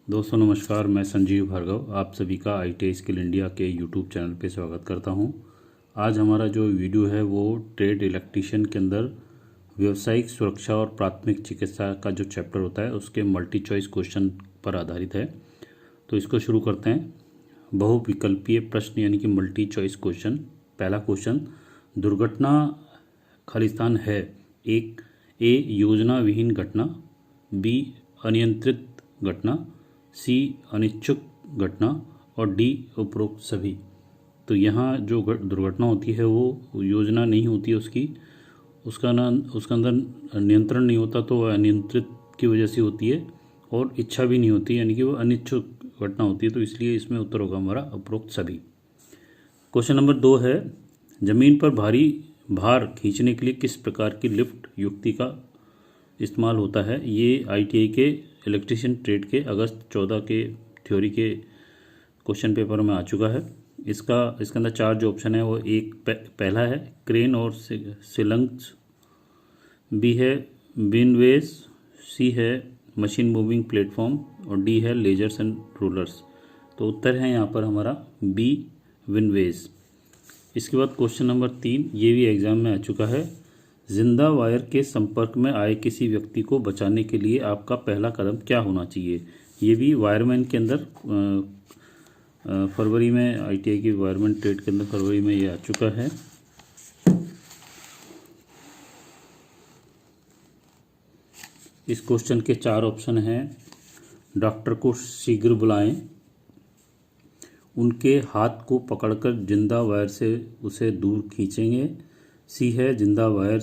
दोस्तों नमस्कार, मैं संजीव भार्गव आप सभी का ITI स्किल इंडिया के यूट्यूब चैनल पे स्वागत करता हूं। आज हमारा जो वीडियो है वो ट्रेड इलेक्ट्रीशियन के अंदर व्यावसायिक सुरक्षा और प्राथमिक चिकित्सा का जो चैप्टर होता है उसके मल्टी चॉइस क्वेश्चन पर आधारित है। तो इसको शुरू करते हैं। बहुविकल्पीय प्रश्न यानी कि मल्टी चॉइस क्वेश्चन। पहला क्वेश्चन, दुर्घटना खालिस्तान है। एक ए योजना विहीन घटना, बी अनियंत्रित घटना, सी अनिच्छुक घटना और डी उपरोक्त सभी। तो यहाँ जो दुर्घटना होती है वो योजना नहीं होती है उसका अंदर नियंत्रण नहीं होता, तो वह अनियंत्रित की वजह से होती है और इच्छा भी नहीं होती यानी कि वो अनिच्छुक घटना होती है। तो इसलिए इसमें उत्तर होगा हमारा उपरोक्त सभी। क्वेश्चन नंबर 2 है, जमीन पर भारी भार खींचने के लिए किस प्रकार की लिफ्ट युक्ति का इस्तेमाल होता है। ये ITI के इलेक्ट्रीशियन ट्रेड के अगस्त 14 के थ्योरी के क्वेश्चन पेपर में आ चुका है। इसके अंदर 4 जो ऑप्शन है वो एक पहला है क्रेन और सिलंग्स, बी है विनवेज, सी है मशीन मूविंग प्लेटफॉर्म और डी है लेजर्स एंड रोलर्स। तो उत्तर है यहाँ पर हमारा बी विनवेज। इसके बाद क्वेश्चन नंबर 3, ये भी एग्जाम में आ चुका है। जिंदा वायर के संपर्क में आए किसी व्यक्ति को बचाने के लिए आपका पहला कदम क्या होना चाहिए। ये भी वायरमैन के अंदर फरवरी में ITI की वायरमैन ट्रेड के अंदर फरवरी में ये आ चुका है। इस क्वेश्चन के 4 ऑप्शन हैं। डॉक्टर को शीघ्र बुलाएं, उनके हाथ को पकड़कर जिंदा वायर से उसे दूर खींचेंगे, सी है जिंदा वायर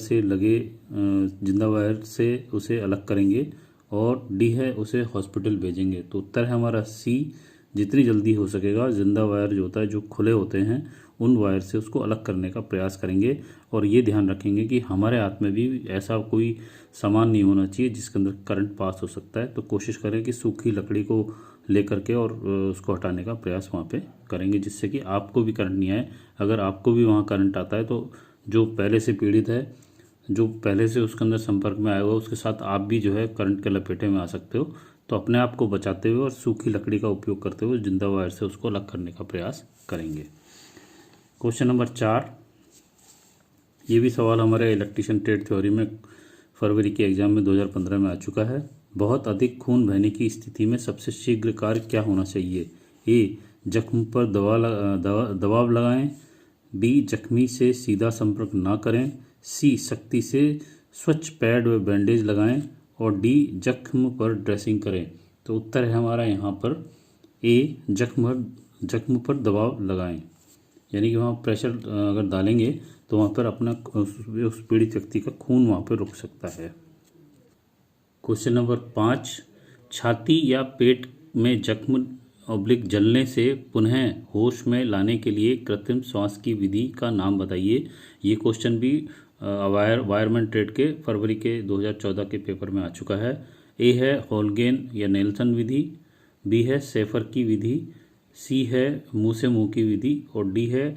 से उसे अलग करेंगे और डी है उसे हॉस्पिटल भेजेंगे। तो उत्तर है हमारा सी, जितनी जल्दी हो सकेगा जिंदा वायर जो होता है, जो खुले होते हैं, उन वायर से उसको अलग करने का प्रयास करेंगे। और ये ध्यान रखेंगे कि हमारे हाथ में भी ऐसा कोई सामान नहीं होना चाहिए जिसके अंदर करंट पास हो सकता है। तो कोशिश करें कि सूखी लकड़ी को लेकर के और उसको हटाने का प्रयास वहाँ पे करेंगे जिससे कि आपको भी करंट नहीं आए। अगर आपको भी वहाँ करंट आता है तो जो पहले से पीड़ित है, जो पहले से उसके अंदर संपर्क में आया हुआ, उसके साथ आप भी जो है करंट के लपेटे में आ सकते हो। तो अपने आप को बचाते हुए और सूखी लकड़ी का उपयोग करते हुए जिंदा वायर से उसको अलग करने का प्रयास करेंगे। क्वेश्चन नंबर 4, ये भी सवाल हमारे इलेक्ट्रीशियन ट्रेड थ्योरी में फरवरी के एग्जाम में 2015 में आ चुका है। बहुत अधिक खून बहने की स्थिति में सबसे शीघ्र कार्य क्या होना चाहिए। ए जख्म पर दबाव लगाएं, बी जख्मी से सीधा संपर्क ना करें, सी सख्ती से स्वच्छ पैड व बैंडेज लगाएं और डी जख्म पर ड्रेसिंग करें। तो उत्तर है हमारा यहाँ पर ए जख्म पर दबाव लगाएं, यानी कि वहाँ प्रेशर अगर डालेंगे तो वहाँ पर अपना उस पीड़ित व्यक्ति का खून वहाँ पर रुक सकता है। क्वेश्चन नंबर 5, छाती या पेट में जख्म जलने से पुनः होश में लाने के लिए कृत्रिम श्वास की विधि का नाम बताइए। ये क्वेश्चन भी वायरमैन ट्रेड के फरवरी के 2014 के पेपर में आ चुका है। ए है होलगेन या नेल्सन विधि, बी है सेफर की विधि, सी है मुंह से मुंह की विधि और डी है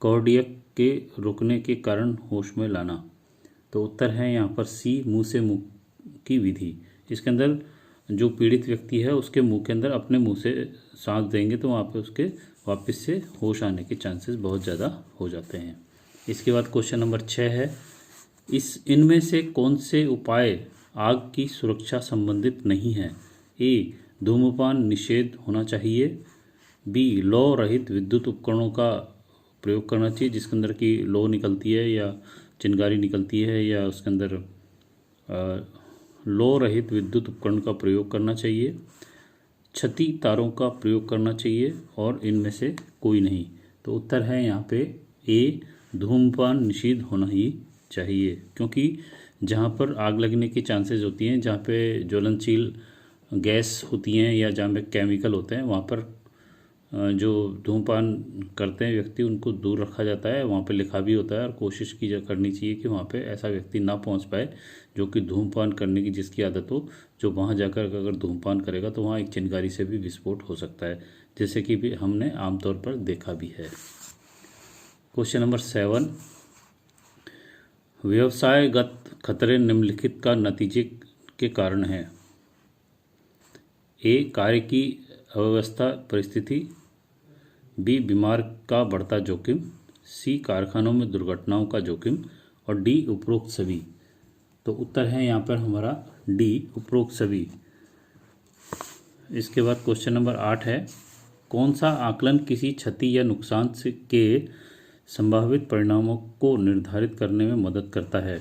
कार्डियक के रुकने के कारण होश में लाना। तो उत्तर है यहाँ पर सी, मुंह से मुंह की विधि। इसके अंदर जो पीड़ित व्यक्ति है उसके मुंह के अंदर अपने मुंह से सांस देंगे तो वहाँ पे उसके वापस से होश आने के चांसेस बहुत ज़्यादा हो जाते हैं। इसके बाद क्वेश्चन नंबर 6 है, इनमें से कौन से उपाय आग की सुरक्षा संबंधित नहीं है। ए धूम्रपान निषेध होना चाहिए, बी लौ रहित विद्युत उपकरणों का प्रयोग करना चाहिए जिसके अंदर की लौ निकलती है या चिंगारी निकलती है या उसके अंदर लौ रहित विद्युत उपकरण का प्रयोग करना चाहिए, क्षति तारों का प्रयोग करना चाहिए और इनमें से कोई नहीं। तो उत्तर है यहाँ पे ए धूम्रपान निषिद्ध होना ही चाहिए, क्योंकि जहाँ पर आग लगने की चांसेस होती हैं, जहाँ पे ज्वलनशील गैस होती हैं या जहाँ पे केमिकल होते हैं, वहाँ पर जो धूम्रपान करते हैं व्यक्ति उनको दूर रखा जाता है। वहाँ पे लिखा भी होता है और कोशिश करनी चाहिए कि वहाँ पे ऐसा व्यक्ति ना पहुँच पाए जो कि धूम्रपान करने की जिसकी आदत हो। जो वहाँ जाकर अगर धूम्रपान करेगा तो वहाँ एक चिंगारी से भी विस्फोट हो सकता है, जैसे कि भी हमने आमतौर पर देखा भी है। क्वेश्चन नंबर 7, व्यवसायगत खतरे निम्नलिखित का नतीजे के कारण है। ए कार्य की अव्यवस्था परिस्थिति, बी बीमार का बढ़ता जोखिम, सी कारखानों में दुर्घटनाओं का जोखिम और डी उपरोक्त सभी। तो उत्तर है यहाँ पर हमारा डी उपरोक्त सभी। इसके बाद क्वेश्चन नंबर 8 है, कौन सा आकलन किसी क्षति या नुकसान से के संभावित परिणामों को निर्धारित करने में मदद करता है?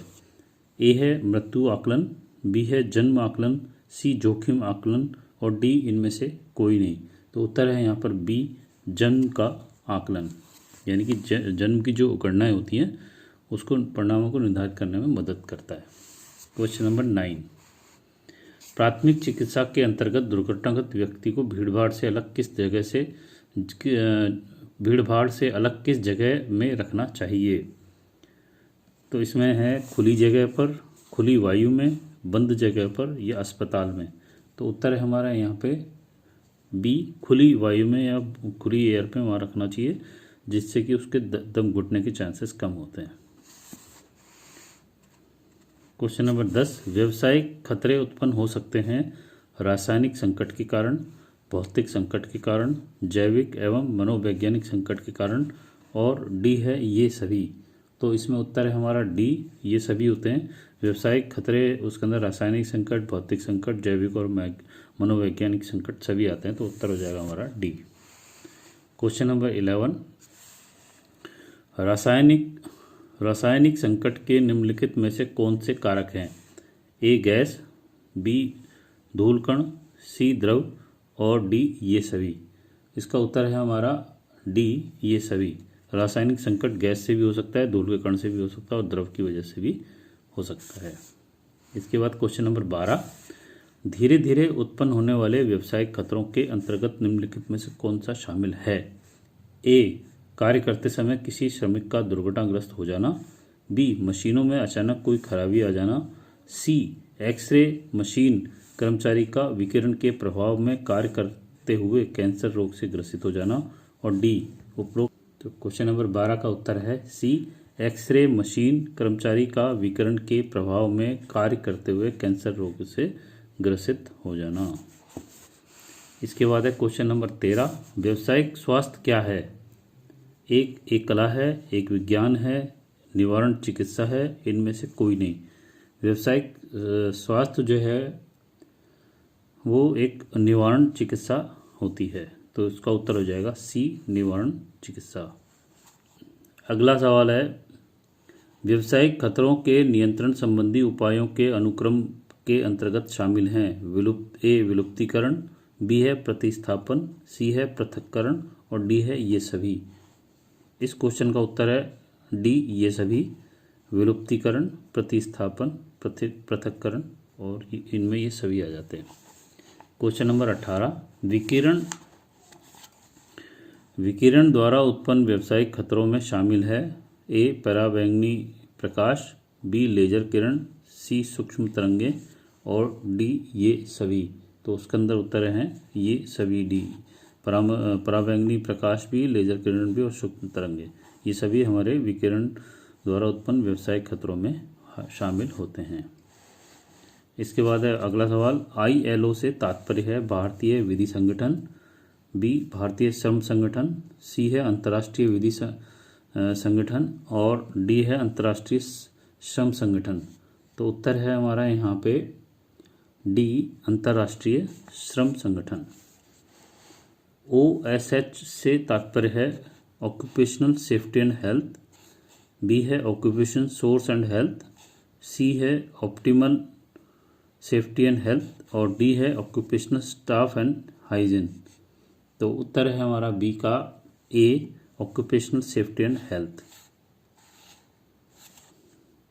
ए है मृत्यु आकलन, बी है जन्म आकलन, सी जोखिम आकलन और डी इनमें से कोई नहीं। तो उत्तर है यहाँ पर बी जन्म का आकलन, यानी कि जन्म की जो गणनाएं होती हैं उसको परिणामों को निर्धारित करने में मदद करता है। क्वेश्चन नंबर 9, प्राथमिक चिकित्सा के अंतर्गत दुर्घटनाग्रस्त व्यक्ति को भीड़भाड़ से अलग किस जगह में रखना चाहिए? तो इसमें है खुली जगह पर, खुली वायु में, बंद जगह पर या अस्पताल में। तो उत्तर है हमारा यहाँ पे बी खुली वायु में या खुली एयर पे वहाँ रखना चाहिए, जिससे कि उसके दम घुटने के चांसेस कम होते हैं। क्वेश्चन नंबर 10, व्यावसायिक खतरे उत्पन्न हो सकते हैं रासायनिक संकट के कारण, भौतिक संकट के कारण, जैविक एवं मनोवैज्ञानिक संकट के कारण और डी है ये सभी। तो इसमें उत्तर है हमारा डी ये सभी होते हैं। व्यावसायिक खतरे, उसके अंदर रासायनिक संकट, भौतिक संकट, जैविक और मनोवैज्ञानिक संकट सभी आते हैं। तो उत्तर हो जाएगा हमारा डी। क्वेश्चन नंबर 11, रासायनिक संकट के निम्नलिखित में से कौन से कारक हैं? ए गैस, बी धूलकण, सी द्रव और डी ये सभी। इसका उत्तर है हमारा डी ये सभी। रासायनिक संकट गैस से भी हो सकता है, धूल के कण से भी हो सकता है और द्रव की वजह से भी हो सकता है। इसके बाद क्वेश्चन नंबर 12, धीरे धीरे उत्पन्न होने वाले व्यावसायिक खतरों के अंतर्गत निम्नलिखित में से कौन सा शामिल है? ए कार्य करते समय किसी श्रमिक का दुर्घटनाग्रस्त हो जाना, बी मशीनों में अचानक कोई खराबी आ जाना, सी एक्सरे मशीन कर्मचारी का विकिरण के प्रभाव में कार्य करते हुए कैंसर रोग से ग्रसित हो जाना और डी उपरोक्त। तो क्वेश्चन नंबर 12 का उत्तर है सी एक्सरे मशीन कर्मचारी का विकिरण के प्रभाव में कार्य करते हुए कैंसर रोग से ग्रसित हो जाना। इसके बाद है क्वेश्चन नंबर 13, व्यावसायिक स्वास्थ्य क्या है? एक कला है, एक विज्ञान है, निवारण चिकित्सा है, इनमें से कोई नहीं। व्यावसायिक स्वास्थ्य जो है वो एक निवारण चिकित्सा होती है। तो इसका उत्तर हो जाएगा सी निवारण चिकित्सा। अगला सवाल है, व्यावसायिक खतरों के नियंत्रण संबंधी उपायों के अनुक्रम के अंतर्गत शामिल हैं ए विलुप्तीकरण, बी है प्रतिस्थापन, सी है पृथक्करण और डी है ये सभी। इस क्वेश्चन का उत्तर है डी ये सभी, विलुप्तीकरण, प्रतिस्थापन, पृथक्करण और इनमें ये सभी आ जाते हैं। क्वेश्चन नंबर 18, विकिरण द्वारा उत्पन्न व्यावसायिक खतरों में शामिल है ए पराबैंगनी प्रकाश, बी लेजर किरण, सी सूक्ष्म तरंगे और डी ये सभी। तो उसके अंदर उत्तर हैं ये सभी डी, पराबैंगनी प्रकाश भी, लेजर किरण भी और सूक्ष्म तरंगे, ये सभी हमारे विकिरण द्वारा उत्पन्न व्यावसायिक खतरों में शामिल होते हैं। इसके बाद है अगला सवाल, ILO से तात्पर्य है भारतीय विधि संगठन, बी भारतीय श्रम संगठन, सी है अंतर्राष्ट्रीय विधि संगठन और डी है अंतर्राष्ट्रीय श्रम संगठन। तो उत्तर है हमारा यहाँ पे डी अंतर्राष्ट्रीय श्रम संगठन। OSH से तात्पर्य है occupational safety and health, B है occupation source and health, C है ऑप्टिमल सेफ्टी एंड हेल्थ और डी है ऑक्यूपेशनल स्टाफ एंड हाइजीन। तो उत्तर है हमारा बी का A occupational safety and health.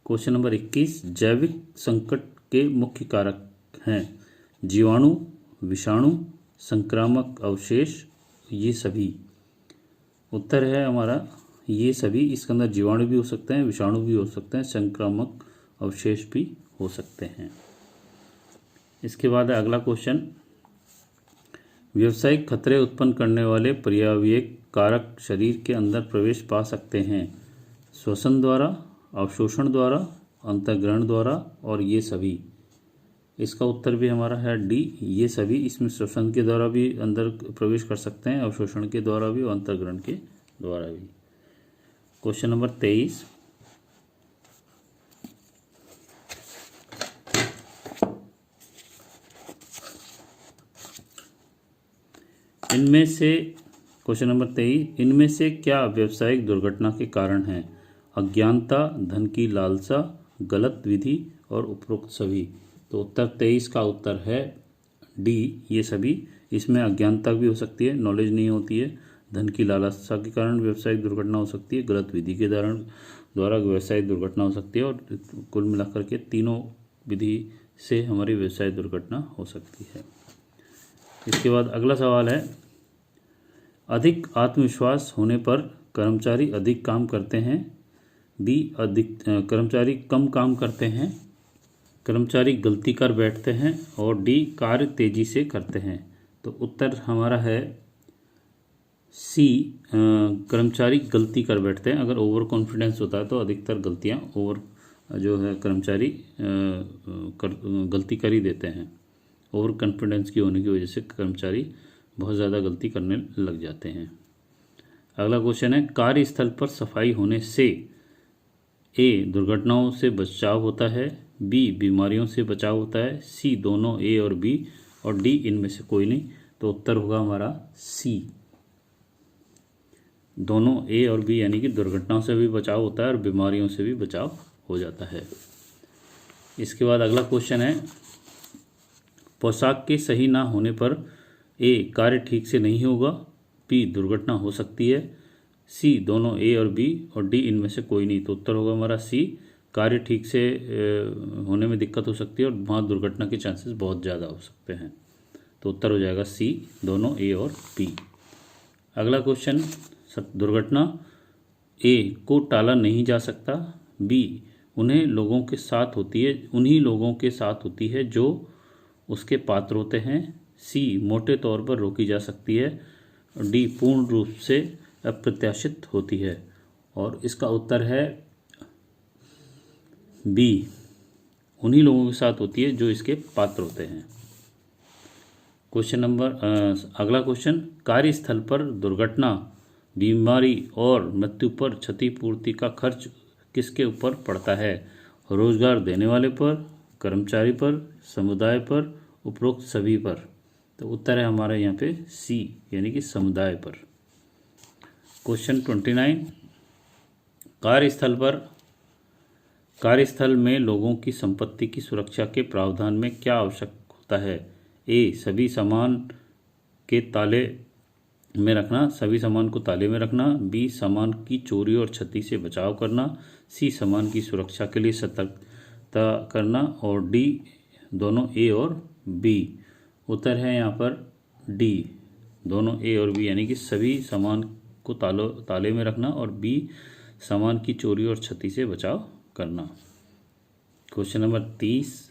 Question number 21, जैविक संकट के मुख्य कारक हैं जीवाणु, विषाणु, संक्रामक अवशेष, ये सभी। उत्तर है हमारा ये सभी। इसके अंदर जीवाणु भी हो सकते हैं, विषाणु भी हो सकते हैं, संक्रामक अवशेष भी हो सकते हैं। इसके बाद है अगला क्वेश्चन, व्यावसायिक खतरे उत्पन्न करने वाले पर्यावरणीय कारक शरीर के अंदर प्रवेश पा सकते हैं श्वसन द्वारा, अवशोषण द्वारा, अंतर्ग्रहण द्वारा और ये सभी। इसका उत्तर भी हमारा है डी। ये सभी इसमें श्वसन के द्वारा भी अंदर प्रवेश कर सकते हैं, अवशोषण के द्वारा भी और अंतर्ग्रहण के द्वारा भी। क्वेश्चन नंबर 23, इनमें से क्वेश्चन नंबर 23, इनमें से क्या व्यावसायिक दुर्घटना के कारण है? अज्ञानता, धन की लालसा, गलत विधि और उपरोक्त सभी। तो उत्तर 23 का उत्तर है डी, ये सभी। इसमें अज्ञानता भी हो सकती है, नॉलेज नहीं होती है, धन की लालसा के कारण व्यावसायिक दुर्घटना हो सकती है, गलत विधि के द्वारा व्यावसायिक दुर्घटना हो सकती है, और कुल मिलाकर के तीनों विधि से हमारी व्यावसायिक दुर्घटना हो सकती है। इसके बाद अगला सवाल है, अधिक आत्मविश्वास होने पर कर्मचारी अधिक काम करते हैं, बी कर्मचारी कम काम करते हैं, कर्मचारी गलती कर बैठते हैं, और डी कार्य तेजी से करते हैं। तो उत्तर हमारा है सी, कर्मचारी गलती कर बैठते हैं। अगर ओवर कॉन्फिडेंस होता है तो अधिकतर गलतियां जो है कर्मचारी गलती कर ही देते हैं। ओवर कॉन्फिडेंस की होने की वजह से कर्मचारी बहुत ज़्यादा गलती करने लग जाते हैं। अगला क्वेश्चन है, कार्यस्थल पर सफाई होने से ए दुर्घटनाओं से बचाव होता है, बी बीमारियों से बचाव होता है, सी दोनों ए और बी, और डी इनमें से कोई नहीं। तो उत्तर होगा हमारा सी, दोनों ए और बी, यानी कि दुर्घटनाओं से भी बचाव होता है और बीमारियों से भी बचाव हो जाता है। इसके बाद अगला क्वेश्चन है, पोशाक के सही ना होने पर ए कार्य ठीक से नहीं होगा, बी दुर्घटना हो सकती है, सी दोनों ए और बी, और डी इनमें से कोई नहीं। तो उत्तर होगा हमारा सी, कार्य ठीक से होने में दिक्कत हो सकती है और वहाँ दुर्घटना के चांसेस बहुत ज़्यादा हो सकते हैं। तो उत्तर हो जाएगा सी, दोनों ए और बी। अगला क्वेश्चन, दुर्घटना ए को टाला नहीं जा सकता, बी उन्हीं लोगों के साथ होती है जो उसके पात्र होते हैं, सी मोटे तौर पर रोकी जा सकती है, डी पूर्ण रूप से अप्रत्याशित होती है। और इसका उत्तर है बी, उन्हीं लोगों के साथ होती है जो इसके पात्र होते हैं। अगला क्वेश्चन, कार्यस्थल पर दुर्घटना, बीमारी और मृत्यु पर क्षतिपूर्ति का खर्च किसके ऊपर पड़ता है? रोजगार देने वाले पर, कर्मचारी पर, समुदाय पर, उपरोक्त सभी पर। तो उत्तर है हमारा यहाँ पे सी, यानी कि समुदाय पर। क्वेश्चन 29, कार्यस्थल में लोगों की संपत्ति की सुरक्षा के प्रावधान में क्या आवश्यक होता है? ए सभी सामान को ताले में रखना, बी सामान की चोरी और क्षति से बचाव करना, सी सामान की सुरक्षा के लिए सतर्कता करना, और डी दोनों ए और बी। उत्तर है यहाँ पर डी, दोनों ए और बी, यानी कि सभी सामान को ताले में रखना और बी सामान की चोरी और क्षति से बचाव करना। क्वेश्चन नंबर 30,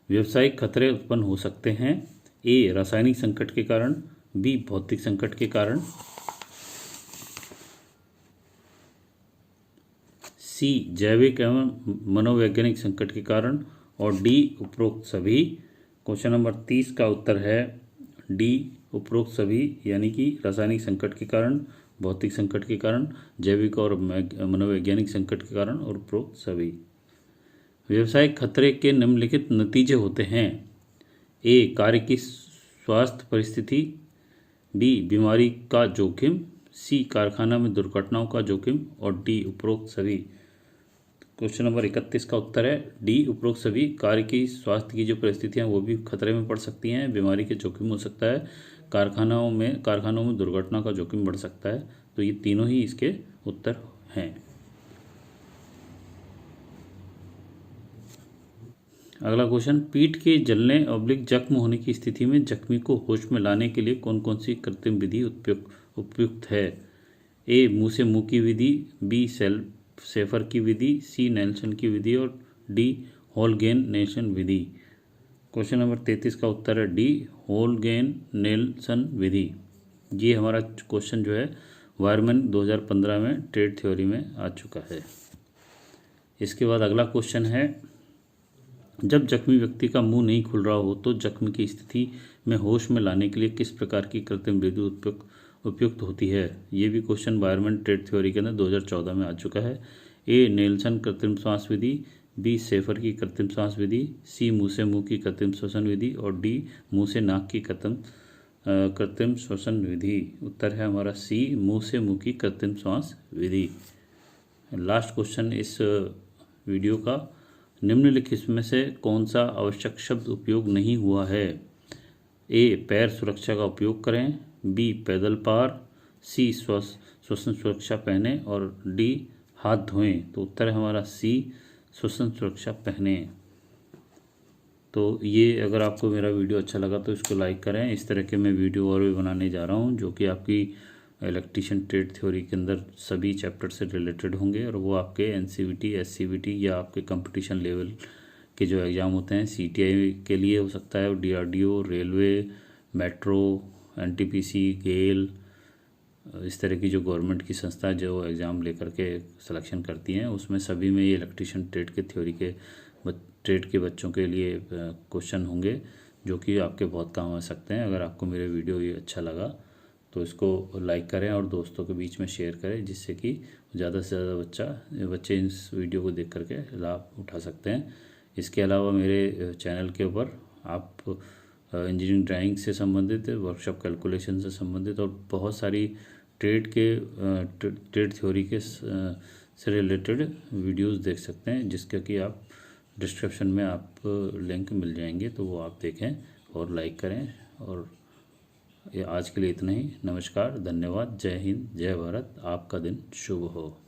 व्यावसायिक खतरे उत्पन्न हो सकते हैं, ए रासायनिक संकट के कारण, बी भौतिक संकट के कारण, सी जैविक एवं मनोवैज्ञानिक संकट के कारण, और डी उपरोक्त सभी। क्वेश्चन नंबर 30 का उत्तर है डी उपरोक्त सभी, यानी कि रासायनिक संकट के कारण, भौतिक संकट के कारण, जैविक और मनोवैज्ञानिक संकट के कारण, और उपरोक्त सभी। व्यावसायिक खतरे के निम्नलिखित नतीजे होते हैं, ए कार्य की स्वास्थ्य परिस्थिति, बी बीमारी का जोखिम, सी कारखाना में दुर्घटनाओं का जोखिम, और डी उपरोक्त सभी। क्वेश्चन नंबर 31 का उत्तर है डी उपरोक्त सभी। कार्य की स्वास्थ्य की जो परिस्थितियां वो भी खतरे में पड़ सकती हैं, बीमारी के जोखिम हो सकता है, कारखानों में दुर्घटना का जोखिम बढ़ सकता है। तो ये तीनों ही इसके उत्तर हैं। अगला क्वेश्चन, पीठ के जलने जख्म होने की स्थिति में जख्मी को होश में लाने के लिए कौन कौन सी कृत्रिम विधि उपयुक्त है? ए मुंह से मुंह की विधि, बी सेफर की विधि, सी नेल्सन की विधि, और डी होलगेन नेल्सन विधि। क्वेश्चन नंबर 33 का उत्तर है डी होलगेन नेल्सन विधि। ये हमारा क्वेश्चन जो है वायरमैन 2015 में ट्रेड थ्योरी में आ चुका है। इसके बाद अगला क्वेश्चन है, जब जख्मी व्यक्ति का मुंह नहीं खुल रहा हो तो जख्म की स्थिति में होश में लाने के लिए किस प्रकार की कृत्रिम विधि उपयुक्त होती है। ये भी क्वेश्चन बायरमैन ट्रेड थ्योरी के अंदर 2014 में आ चुका है। ए नेल्सन कृत्रिम श्वास विधि, बी शेफर की कृत्रिम श्वास विधि, सी मुंह से मुंह की कृत्रिम श्वसन विधि और डी मुंह से नाक की कृत्रिम श्वसन विधि। उत्तर है हमारा सी, मुंह से मुंह की कृत्रिम श्वास विधि। लास्ट क्वेश्चन इस वीडियो का, निम्नलिखित में से कौन सा आवश्यक शब्द उपयोग नहीं हुआ है। ए पैर सुरक्षा का उपयोग करें, बी पैदल पार, सी श्वसन सुरक्षा पहने और डी हाथ धोएं। तो उत्तर है हमारा सी, श्वसन सुरक्षा पहने। तो ये अगर आपको मेरा वीडियो अच्छा लगा तो इसको लाइक करें। इस तरह के मैं वीडियो और भी बनाने जा रहा हूँ जो कि आपकी इलेक्ट्रीशियन ट्रेड थ्योरी के अंदर सभी चैप्टर से रिलेटेड होंगे और वो आपके एनसीवीटी, एससीवीटी या आपके कंपटीशन लेवल के जो एग्ज़ाम होते हैं सीटीआई के लिए हो सकता है, डीआरडीओ, रेलवे, मेट्रो, एनटीपीसी, गेल, इस तरह की जो गवर्नमेंट की संस्था जो एग्ज़ाम लेकर के सिलेक्शन करती हैं उसमें सभी में ये इलेक्ट्रीशियन ट्रेड के थ्योरी के ट्रेड के बच्चों के लिए क्वेश्चन होंगे जो कि आपके बहुत काम आ सकते हैं। अगर आपको मेरे वीडियो ये अच्छा लगा तो इसको लाइक करें और दोस्तों के बीच में शेयर करें जिससे कि ज़्यादा से ज़्यादा बच्चे इस वीडियो को देख करके लाभ उठा सकते हैं। इसके अलावा मेरे चैनल के ऊपर आप इंजीनियरिंग ड्राइंग से संबंधित, वर्कशॉप कैलकुलेशन से संबंधित और बहुत सारी ट्रेड थ्योरी के से रिलेटेड वीडियोस देख सकते हैं जिसका कि आप डिस्क्रिप्शन में आप लिंक मिल जाएंगे, तो वो आप देखें और लाइक करें। और ये आज के लिए इतना ही। नमस्कार, धन्यवाद, जय हिंद, जय भारत। आपका दिन शुभ हो।